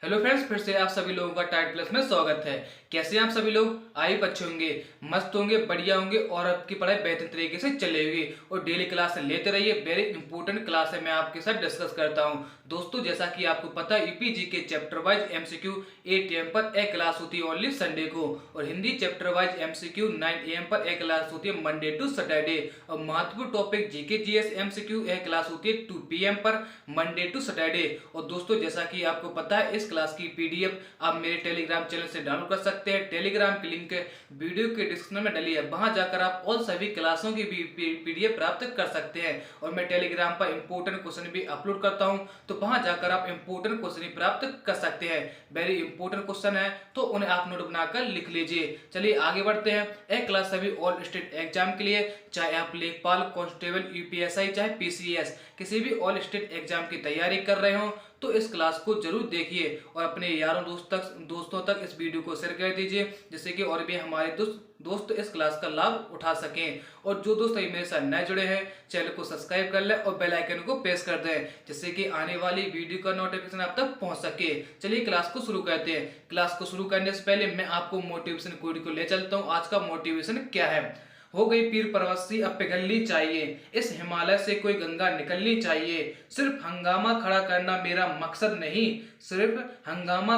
Hello friends, फिर से आप सभी लोगों का टाइट प्लस में स्वागत है। कैसे हैं आप सभी लोग? आई अच्छे होंगे, मस्त होंगे, बढ़िया होंगे और आपकी पढ़ाई बेहतर तरीके से चलेगी और डेली क्लास लेते रहिए। वेरी इंपॉर्टेंट क्लास है, मैं आपके साथ डिस्कस करता हूं। दोस्तों, जैसा कि आपको पता है, यूपीजी के चैप्टर वाइज एमसीक्यू 8 AM पर एक क्लास होती है ओनली संडे को, और Hindi chapter wise MCQ 9 AM पर एक क्लास होती है मंडे टू सैटरडे, और महत्वपूर्ण टॉपिक जीके जीएस एमसीक्यू एक क्लास होती है 2 PM पर मंडे टू सैटरडे। और दोस्तों, जैसा कि आपको पता है, इस क्लास की पीडीएफ आप मेरे टेलीग्राम चैनल से डाउनलोड कर सकते हैं। टेलीग्राम की लिंक वीडियो के डिस्क्रिप्शन में डली है, वहां जाकर आप ऑल सभी क्लासों की भी पीडीएफ प्राप्त कर सकते हैं। और मैं टेलीग्राम पर इंपोर्टेंट क्वेश्चन भी अपलोड करता हूं, तो वहां जाकर आप इंपोर्टेंट क्वेश्चन प्राप्त कर सकते हैं। वेरी इंपोर्टेंट क्वेश्चन है, तो उन्हें आप नोट बनाकर लिख लीजिए। चलिए आगे बढ़ते हैं। एक क्लास सभी ऑल स्टेट एग्जाम के लिए, चाहे आप लेखपाल, कांस्टेबल, यूपीएसआई, चाहे पीसीएस, किसी भी ऑल स्टेट एग्जाम की तैयारी कर रहे हो, तो इस क्लास को जरूर देखिए और अपने यारों दोस्तों तक इस वीडियो को शेयर कर दीजिए, जिससे कि और भी हमारे दोस्त इस क्लास का लाभ उठा सकें। और जो दोस्त अभी मेरे साथ नए जुड़े हैं, चैनल को सब्सक्राइब कर लें और बेल आइकन को प्रेस कर दें, जिससे कि आने वाली वीडियो का नोटिफिकेशन आप तक पहुंच सके। चलिए क्लास को शुरू करते हैं। क्लास को शुरू करने से पहले मैं आपको मोटिवेशन कोड को ले चलता हूँ। आज का मोटिवेशन क्या है? हो गई पीर परवस्ती अब पिघलनी चाहिए, इस हिमालय से कोई गंगा निकलनी चाहिए। सिर्फ हंगामा खड़ा करना मेरा मकसद नहीं, सिर्फ हंगामा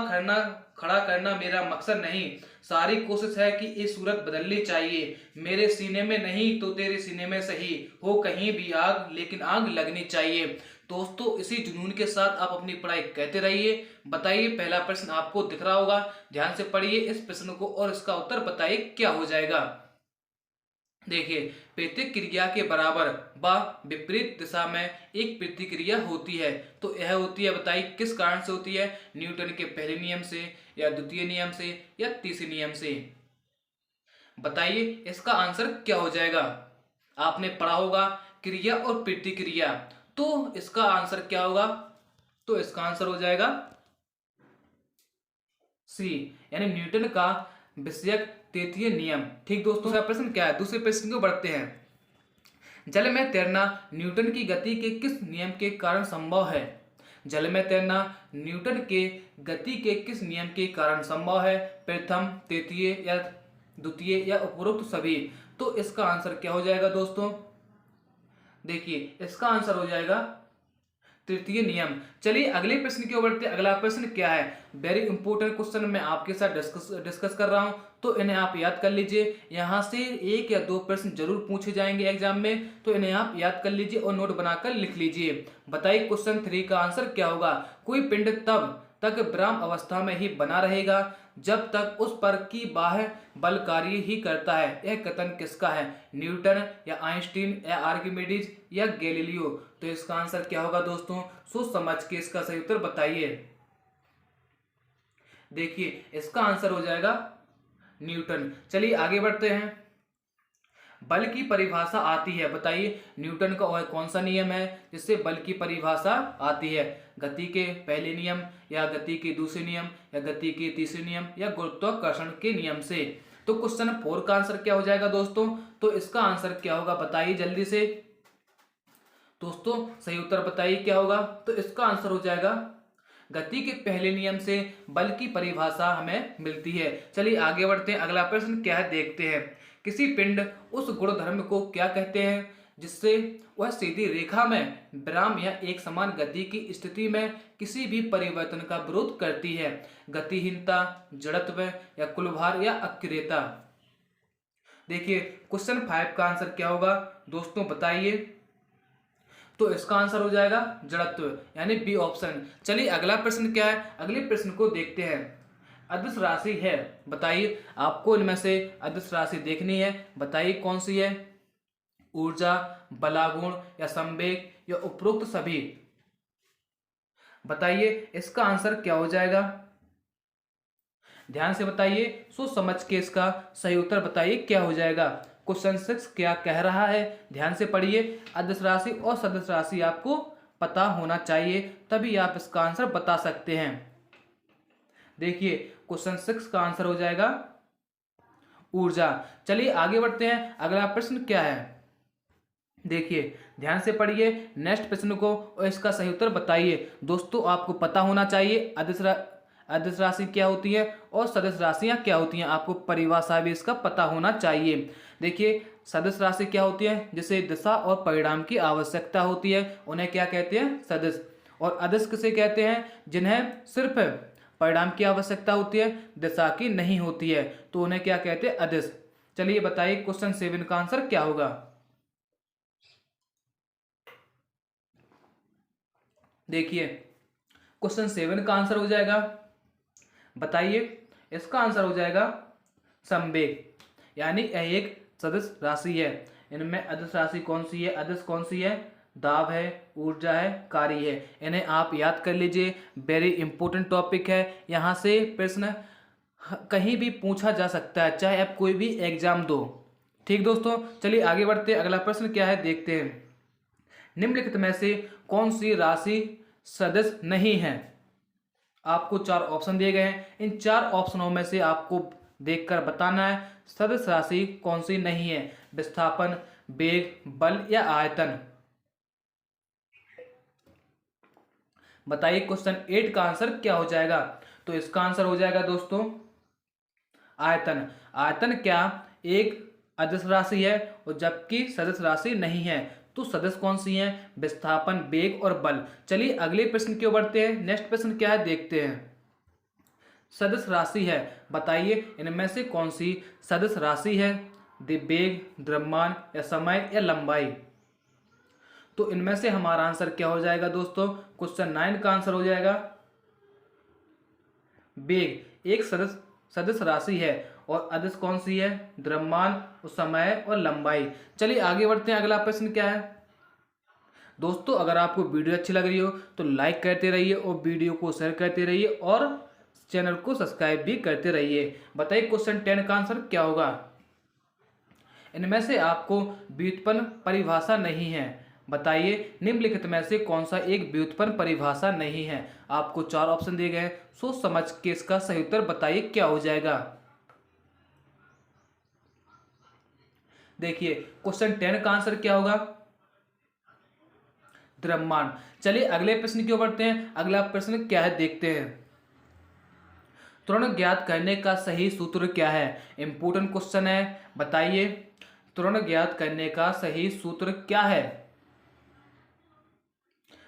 खड़ा करना मेरा मकसद नहीं, सारी कोशिश है कि ये सूरत बदलनी चाहिए। मेरे सीने में नहीं तो तेरे सीने में सही, हो कहीं भी आग लेकिन आग लगनी चाहिए। दोस्तों, इसी जुनून के साथ आप अपनी पढ़ाई करते रहिए। बताइए, पहला प्रश्न आपको दिख रहा होगा, ध्यान से पढ़िए इस प्रश्न को और इसका उत्तर बताइए क्या हो जाएगा। देखिए, प्रतिक्रिया के बराबर व विपरीत दिशा में एक प्रतिक्रिया होती है, तो यह होती है, बताइए किस कारण से होती है? न्यूटन के पहले नियम से, या द्वितीय नियम से, या तीसरे नियम से? बताइए इसका आंसर क्या हो जाएगा। आपने पढ़ा होगा क्रिया और प्रतिक्रिया, तो इसका आंसर क्या होगा? तो इसका आंसर हो जाएगा सी, यानी न्यूटन का विषयक तृतीय नियम। ठीक दोस्तों, दूसरा प्रश्न क्या है? दूसरे प्रश्न को बढ़ते हैं। जल में तैरना न्यूटन की गति के किस नियम के कारण संभव है? जल में तैरना न्यूटन के गति के किस नियम के कारण संभव है? प्रथम, तृतीय, या द्वितीय, या उपरोक्त सभी? तो इसका आंसर क्या हो जाएगा दोस्तों? देखिए, इसका आंसर हो जाएगा तृतीय नियम। चलिए अगले प्रश्न की ओर बढ़ते हैं। अगला प्रश्न क्या है? वेरी इंपॉर्टेंट क्वेश्चन मैं आपके साथ डिस्कस कर रहा हूं, तो इन्हें आप याद कर लीजिए। यहां से एक या दो प्रश्न जरूर पूछे जाएंगे एग्जाम में, तो इन्हें आप याद कर लीजिए और नोट बनाकर लिख लीजिए। बताइए क्वेश्चन 3 का आंसर क्या होगा। कोई पिंड तब तक विराम अवस्था में ही बना रहेगा जब तक उस पर की बाह्य बल कार्य ही करता है। यह कथन किसका है? न्यूटन, या आइंस्टीन, या आर्किमिडीज, या गैलीलियो? तो इसका आंसर क्या होगा दोस्तों? सोच समझ के इसका सही उत्तर बताइए। देखिए, इसका आंसर हो जाएगा न्यूटन। चलिए आगे बढ़ते हैं। बल की परिभाषा आती है, बताइए न्यूटन का और कौन सा नियम है जिससे बल की परिभाषा आती है? गति के पहले नियम, या गति के दूसरे नियम, या गति के तीसरे नियम, या गुरुत्वाकर्षण के नियम से? तो क्वेश्चन 4 का आंसर क्या हो जाएगा दोस्तों? तो इसका आंसर क्या होगा, बताइए जल्दी से दोस्तों, सही उत्तर बताइए क्या होगा। तो इसका आंसर हो जाएगा गति के पहले नियम से बल की परिभाषा हमें मिलती है। चलिए आगे बढ़ते हैं। अगला प्रश्न क्या है देखते हैं। किसी पिंड उस गुणधर्म को क्या कहते हैं जिससे वह सीधी रेखा में विराम या एक समान गति की स्थिति में किसी भी परिवर्तन का विरोध करती है? गतिहीनता, जड़त्व, या कुलभार, या अक्रियता? देखिए क्वेश्चन 5 का आंसर क्या होगा दोस्तों, बताइए। तो इसका आंसर हो जाएगा जड़त्व, यानी बी ऑप्शन। चलिए अगला प्रश्न क्या है, अगले प्रश्न को देखते हैं। अदिश राशि है, बताइए आपको इनमें से अदिश राशि देखनी है, बताइए कौन सी है? ऊर्जा, बलागुण, या संवेग, या उपरोक्त सभी? बताइए इसका आंसर क्या हो जाएगा। ध्यान से बताइए, सोच समझ के इसका सही उत्तर बताइए क्या हो जाएगा। क्वेश्चन 6 क्या कह रहा है, ध्यान से पढ़िए। अदिश राशि और सदिश राशि आपको पता होना चाहिए, तभी आप इसका आंसर बता सकते हैं। देखिए क्वेश्चन 6 का आंसर हो जाएगा ऊर्जा। चलिए आगे बढ़ते हैं। अगला प्रश्न क्या है, देखिए ध्यान से पढ़िए नेक्स्ट प्रश्न को और इसका सही उत्तर बताइए। दोस्तों आपको पता होना चाहिए अदिश राशि क्या होती है और सदिश राशियां क्या होती हैं, आपको परिभाषा भी इसका पता होना चाहिए। देखिए सदिश राशि क्या होती है, जिसे दिशा और परिणाम की आवश्यकता होती है, उन्हें क्या कहते हैं, सदिश। और अदिश किसे कहते हैं, जिन्हें सिर्फ परिणाम की आवश्यकता होती है, दिशा की नहीं होती है, तो उन्हें क्या कहते हैं, अदिश। चलिए बताइए क्वेश्चन 7 का आंसर क्या होगा। देखिए क्वेश्चन 7 का आंसर हो जाएगा, बताइए, इसका आंसर हो जाएगा संवेग, यानी यह एक सदिश राशि है। इनमें अदिश राशि कौन सी है, अदिश कौन सी है, दाब है, ऊर्जा है, कार्य है। इन्हें आप याद कर लीजिए, वेरी इंपॉर्टेंट टॉपिक है। यहाँ से प्रश्न कहीं भी पूछा जा सकता है, चाहे आप कोई भी एग्जाम दो। ठीक दोस्तों, चलिए आगे बढ़ते हैं। अगला प्रश्न क्या है देखते हैं। निम्नलिखित में से कौन सी राशि सदिश नहीं है। आपको 4 ऑप्शन दिए गए हैं, इन 4 ऑप्शनों में से आपको देखकर बताना है सदिश राशि कौन सी नहीं है। विस्थापन, वेग, बल या आयतन। बताइए क्वेश्चन 8 का आंसर क्या हो जाएगा। तो इसका आंसर हो जाएगा दोस्तों आयतन। आयतन क्या एक अदिश राशि है और जबकि सदिश राशि नहीं है, तो सदिश कौन सी है, विस्थापन, वेग और बल। चलिए अगले प्रश्न की ओर बढ़ते हैं। नेक्स्ट प्रश्न क्या है देखते हैं। सदिश राशि है, बताइए इनमें से कौन सी सदिश राशि है, वेग, द्रव्यमान या समय या लंबाई। तो इनमें से हमारा आंसर क्या हो जाएगा दोस्तों, क्वेश्चन 9 का आंसर हो जाएगा वेग। एक सदिश सदिश राशि है और अदिश कौन सी है, द्रव्यमान, समय और लंबाई। चलिए आगे बढ़ते हैं। अगला प्रश्न क्या है दोस्तों, अगर आपको वीडियो अच्छी लग रही हो तो लाइक करते रहिए और वीडियो को शेयर करते रहिए और चैनल को सब्सक्राइब भी करते रहिए। बताइए क्वेश्चन 10 का आंसर क्या होगा। इनमें से आपको व्युत्पन्न परिभाषा नहीं है, बताइए निम्नलिखित में से कौन सा एक व्युत्पन्न परिभाषा नहीं है। आपको 4 ऑप्शन दिए गए हैं, सोच समझ के इसका सही उत्तर बताइए क्या हो जाएगा। देखिए क्वेश्चन 10 का आंसर क्या होगा, द्रव्यमान। चलिए अगले प्रश्न की ओर बढ़ते हैं। अगला प्रश्न क्या है देखते हैं। त्वरण ज्ञात करने का सही सूत्र क्या है। इंपोर्टेंट क्वेश्चन है, बताइए त्वरण ज्ञात करने का सही सूत्र क्या है।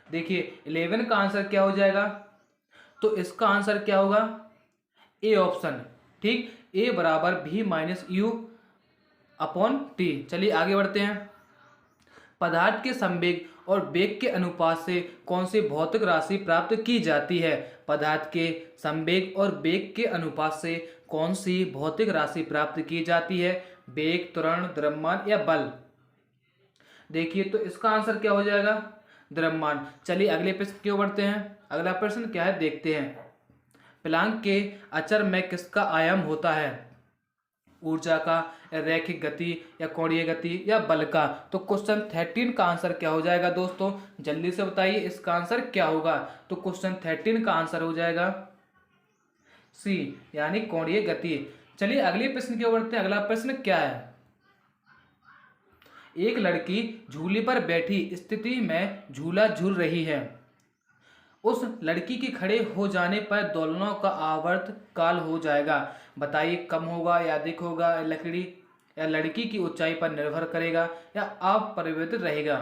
देखिए 11 का आंसर क्या हो जाएगा, तो इसका आंसर क्या होगा, ए ऑप्शन। ठीक, ए बराबर भी माइनस यू अपॉन टी। चलिए आगे बढ़ते हैं। पदार्थ के संवेग और वेग के अनुपात से कौन सी भौतिक राशि प्राप्त की जाती है। पदार्थ के संवेग और वेग के अनुपात से कौन सी भौतिक राशि प्राप्त की जाती है, वेग, त्वरण, द्रव्यमान या बल। देखिए तो इसका आंसर क्या हो जाएगा, द्रव्यमान। चलिए अगले प्रश्न की ओर बढ़ते हैं। अगला प्रश्न क्या है देखते हैं। प्लांक के अचर में किसका आयाम होता है, ऊर्जा का, या रैखिक गति, या कोणीय गति, या बल का। तो क्वेश्चन 13 का आंसर क्या हो जाएगा दोस्तों, जल्दी से बताइए इसका आंसर क्या होगा। तो क्वेश्चन 13 का आंसर हो जाएगा सी, यानी कोणीय गति। चलिए अगले प्रश्न की ओर बढ़ते हैं। अगला प्रश्न क्या है। एक लड़की झूले पर बैठी स्थिति में झूला झूल रही है। उस लड़की के खड़े हो जाने पर दोलनों का आवर्त काल हो जाएगा। बताइए कम होगा या अधिक होगा, या लकड़ी या लड़की की ऊंचाई पर निर्भर करेगा या अपरिवर्तित रहेगा।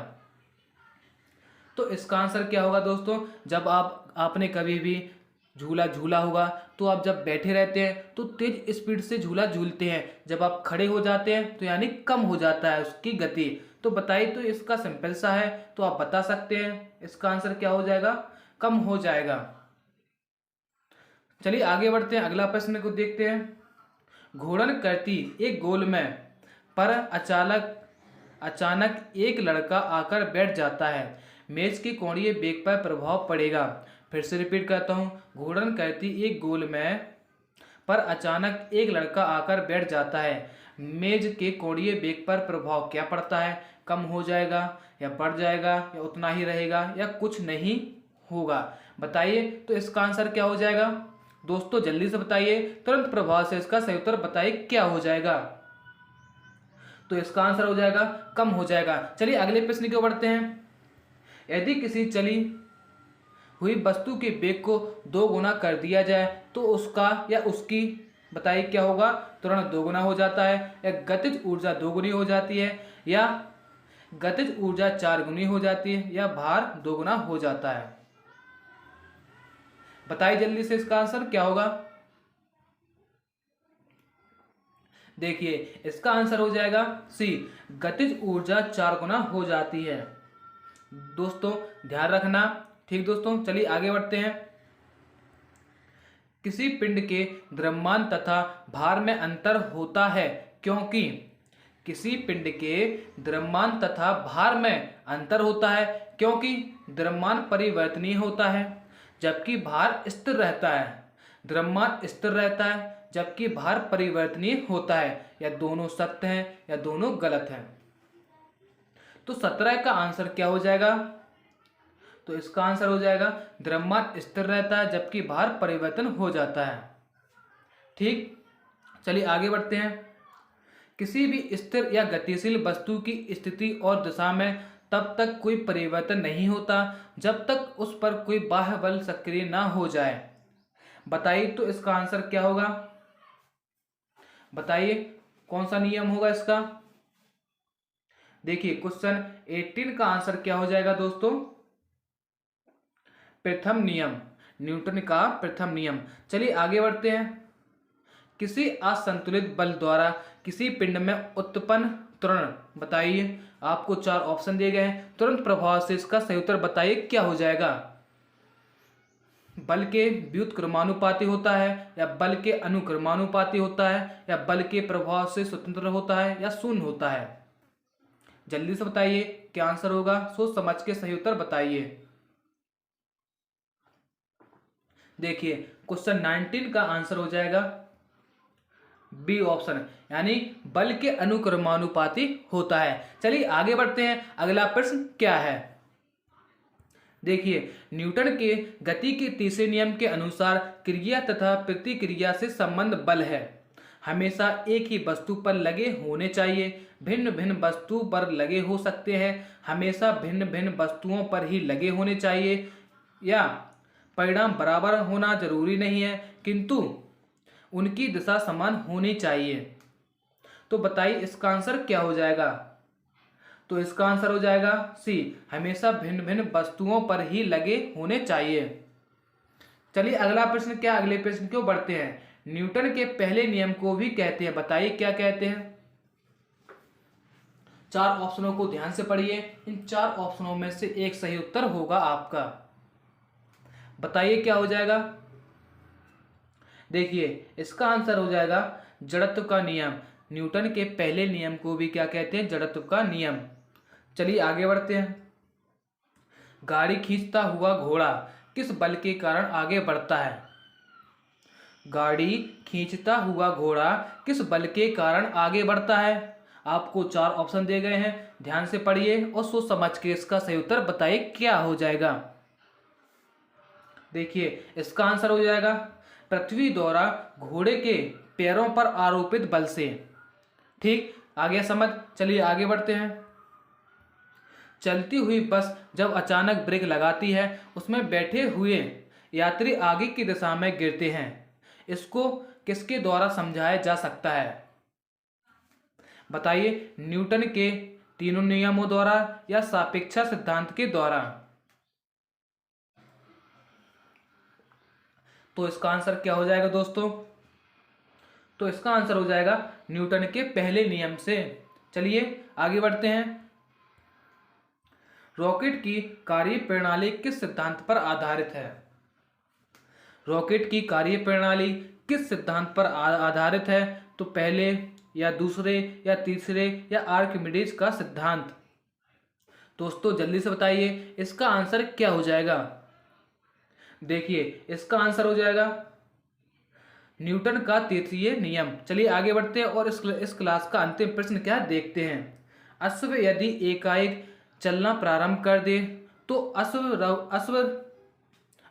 तो इसका आंसर क्या होगा दोस्तों, जब आपने कभी भी झूला झूला होगा तो आप जब बैठे रहते हैं तो तेज स्पीड से झूला झूलते हैं, जब आप खड़े हो जाते हैं तो यानी कम हो जाता है उसकी गति। तो बताइए, तो इसका सिंपल सा है, तो आप बता सकते हैं इसका आंसर क्या हो जाएगा, कम हो जाएगा। चलिए आगे बढ़ते हैं। अगला प्रश्न को देखते हैं। घूर्णन करती एक गोल में पर अचानक एक लड़का आकर बैठ जाता है, मेज के कोणीय वेग पर प्रभाव पड़ेगा। फिर से रिपीट करता हूँ। घूर्णन करती एक गोल में पर अचानक एक लड़का आकर बैठ जाता है, मेज के कोणीय वेग पर प्रभाव क्या पड़ता है, कम हो जाएगा या बढ़ जाएगा या उतना ही रहेगा या कुछ नहीं होगा। बताइए तो इसका आंसर क्या हो जाएगा दोस्तों, जल्दी से बताइए, तुरंत प्रभाव से इसका सही उत्तर बताइए क्या हो जाएगा। तो इसका आंसर हो जाएगा कम हो जाएगा। चलिए अगले प्रश्न की ओर बढ़ते हैं। यदि किसी चली हुई वस्तु के वेग को 2 गुना कर दिया जाए तो उसका या उसकी बताइए क्या होगा, त्वरण 2 गुना हो जाता है, या गतिज ऊर्जा 2 गुनी हो जाती है, या गतिज ऊर्जा 4 गुनी हो जाती है, या भार 2 गुना हो जाता है। बताइए जल्दी से इसका आंसर क्या होगा। देखिए इसका आंसर हो जाएगा सी, गतिज ऊर्जा 4 गुना हो जाती है। दोस्तों ध्यान रखना। ठीक दोस्तों, चलिए आगे बढ़ते हैं। किसी पिंड के द्रव्यमान तथा भार में अंतर होता है क्योंकि किसी पिंड के द्रव्यमान तथा भार में अंतर होता है क्योंकि द्रव्यमान परिवर्तनीय होता है जबकि भार स्थिर रहता है। द्रव्यमान स्थिर रहता है जबकि भार परिवर्तनीय होता है। या दोनों सत्य हैं या दोनों गलत हैं। तो 17 का आंसर क्या हो जाएगा। तो इसका आंसर हो जाएगा द्रव्यमान स्थिर रहता है जबकि भार परिवर्तन हो जाता है। ठीक, चलिए आगे बढ़ते हैं। किसी भी स्थिर या गतिशील वस्तु की स्थिति और दिशा में तब तक कोई परिवर्तन नहीं होता जब तक उस पर कोई बाह्य बल सक्रिय ना हो जाए। बताइए तो इसका आंसर क्या होगा। बताइए कौन सा नियम होगा इसका। देखिए क्वेश्चन 18 का आंसर क्या हो जाएगा दोस्तों, प्रथम नियम, न्यूटन का प्रथम नियम। चलिए आगे बढ़ते हैं। किसी असंतुलित बल द्वारा किसी पिंड में उत्पन्न त्वरण, बताइए। आपको 4 ऑप्शन दिए गए हैं, तुरंत प्रभाव से इसका सही उत्तर बताइए क्या हो जाएगा। बल के व्युत्क्रमानुपाती होता है, या बल के अनुक्रमानुपाती होता है, या बल के प्रभाव से स्वतंत्र होता है, या शून्य होता है। जल्दी से बताइए क्या आंसर होगा, सोच समझ के सही उत्तर बताइए। देखिए क्वेश्चन 19 का आंसर हो जाएगा बी ऑप्शन, यानी बल के अनुक्रमानुपाती होता है। चलिए आगे बढ़ते हैं। अगला प्रश्न क्या है। देखिए न्यूटन के गति के तीसरे नियम के अनुसार क्रिया तथा प्रतिक्रिया से संबंध बल है, हमेशा एक ही वस्तु पर लगे होने चाहिए, भिन्न भिन्न वस्तु पर लगे हो सकते हैं, हमेशा भिन्न भिन्न वस्तुओं पर ही लगे होने चाहिए, या परिणाम बराबर होना जरूरी नहीं है किंतु उनकी दिशा समान होनी चाहिए। तो बताइए इसका आंसर क्या हो जाएगा। तो इसका आंसर हो जाएगा सी, हमेशा भिन्न भिन्न वस्तुओं पर ही लगे होने चाहिए। चलिए अगला प्रश्न क्या, अगले प्रश्न क्यों बढ़ते हैं। न्यूटन के पहले नियम को भी कहते हैं, बताइए क्या कहते हैं। 4 ऑप्शनों को ध्यान से पढ़िए, इन 4 ऑप्शनों में से एक सही उत्तर होगा आपका। बताइए क्या हो जाएगा। देखिए इसका आंसर हो जाएगा जड़त्व का नियम। न्यूटन के पहले नियम को भी क्या कहते हैं, जड़त्व का नियम। चलिए आगे बढ़ते हैं। गाड़ी खींचता हुआ घोड़ा किस बल के कारण आगे बढ़ता है। गाड़ी खींचता हुआ घोड़ा किस बल के कारण आगे बढ़ता है। आपको 4 ऑप्शन दिए गए हैं, ध्यान से पढ़िए और सोच समझ के इसका सही उत्तर बताइए क्या हो जाएगा। देखिए इसका आंसर हो जाएगा पृथ्वी द्वारा घोड़े के पैरों पर आरोपित बल से। ठीक, आगे समझ। चलिए आगे बढ़ते हैं। चलती हुई बस जब अचानक ब्रेक लगाती है उसमें बैठे हुए यात्री आगे की दिशा में गिरते हैं, इसको किसके द्वारा समझाया जा सकता है। बताइए, न्यूटन के तीनों नियमों द्वारा या सापेक्षा सिद्धांत के द्वारा। तो इसका आंसर क्या हो जाएगा दोस्तों। तो इसका आंसर हो जाएगा न्यूटन के पहले नियम से। चलिए आगे बढ़ते हैं। रॉकेट की कार्य प्रणाली किस सिद्धांत पर आधारित है। रॉकेट की कार्य प्रणाली किस सिद्धांत पर आधारित है। तो पहले या दूसरे या तीसरे या आर्किमिडीज का सिद्धांत। दोस्तों जल्दी से बताइए इसका आंसर क्या हो जाएगा। देखिए इसका आंसर हो जाएगा न्यूटन का तृतीय नियम। चलिए आगे बढ़ते हैं और इस क्लास का अंतिम प्रश्न क्या देखते हैं। अश्व यदि एकाएक चलना प्रारंभ कर दे तो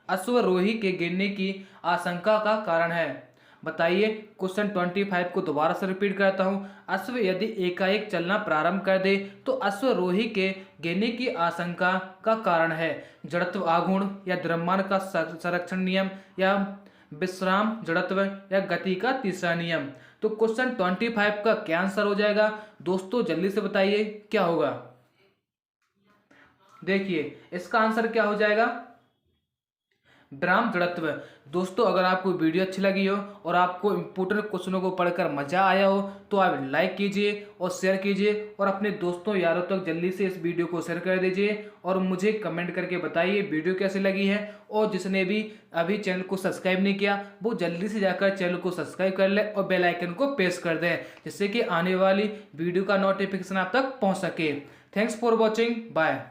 अश्वरोही के गिरने की आशंका का कारण है। बताइए। क्वेश्चन 25 को दोबारा से रिपीट करता हूं। अश्व यदि एकाएक चलना प्रारंभ कर दे तो अश्वरोही के गिरने की आशंका का कारण है। जड़त्व आघूर्ण या द्रव्यमान का संरक्षण नियम या विश्राम जड़त्व या गति का तीसरा नियम। तो क्वेश्चन 25 का क्या आंसर हो जाएगा दोस्तों, जल्दी से बताइए क्या होगा। देखिए इसका आंसर क्या हो जाएगा, विराम जड़त्व। दोस्तों अगर आपको वीडियो अच्छी लगी हो और आपको इंपोर्टेंट क्वेश्चनों को पढ़कर मजा आया हो तो आप लाइक कीजिए और शेयर कीजिए और अपने दोस्तों यारों तक जल्दी से इस वीडियो को शेयर कर दीजिए और मुझे कमेंट करके बताइए वीडियो कैसी लगी है। और जिसने भी अभी चैनल को सब्सक्राइब नहीं किया वो जल्दी से जाकर चैनल को सब्सक्राइब कर ले और बेल आइकन को प्रेस कर दें, जिससे कि आने वाली वीडियो का नोटिफिकेशन आप तक पहुँच सके। Thanks for watching, bye.